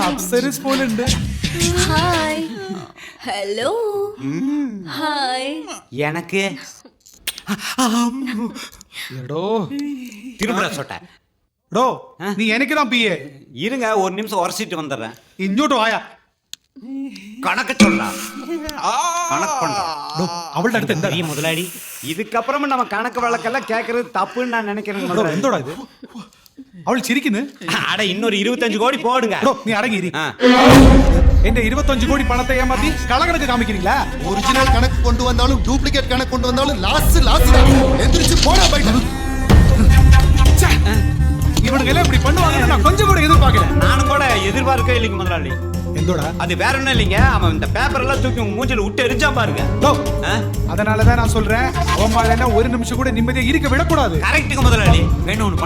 അപ്സരസ് പോലെ ഉണ്ട്. Hi hello hi எனக்கு എടോ திரும்புற சொட்ட എടോ നീ എനിക്ക് தான் പിയെ. இருங்க ஒரு நிமிஷம் உரசிட்டு வந்துடுறேன். ഇങ്ങോട്ട് വായാ. கணக்கு சொல்லா கணக்கு பண்றேன். എടോ, അവളുടെ അടുത്ത് എന്താ பெரிய முதலாளி இதுக்கப்புறமா நம்ம கணக்கு வழக்கெல்லாம் கேட்கறது தப்புன்னு நான் நினைக்கிறேன். എടോ, എന്തോടാ ഇത്? അവൾ ചിരിക്കുന്നു. அட இன்னொரு 25 கோடி போடுங்க. എടോ, നീ അടങ്ങിയിരി. എന്റെ 25 കോടി പണത്തെ ഏമാത്തി കളകണക്ക് കാമിக்கிறீங்களா? ஒரிஜினல் கணக்கு கொண்டு வந்தாலும் டூப்ளிகேட் கணக்கு கொண்டு வந்தாலும் லாஸ்ட் எந்திரிச்சு போடா போயிட்டு. இவனுங்க எல்லாம் இப்படி பண்ணுவாங்கன்னு நான் கொஞ்சம் கூட எதிர்பார்க்கல. நானும் கூட எதிர்பார்க்கவே இல்லைங்க முதலாளி. எந்தோடா? அது வேற ஒண்ணும் இல்லைங்க, அவன் இந்த பேப்பர் எல்லாம் தூக்கி உங்க மூஞ்சில விட்டு எரிஞ்சா பாருங்க. அதனாலதான் நான் சொல்றேன், அவன் மேல ஒரு நிமிஷம் கூட நிம்மதியா இருக்க விடக்கூடாது. கரெக்ட்டுங்க முதலாளி. வேணும் ஒண்ணு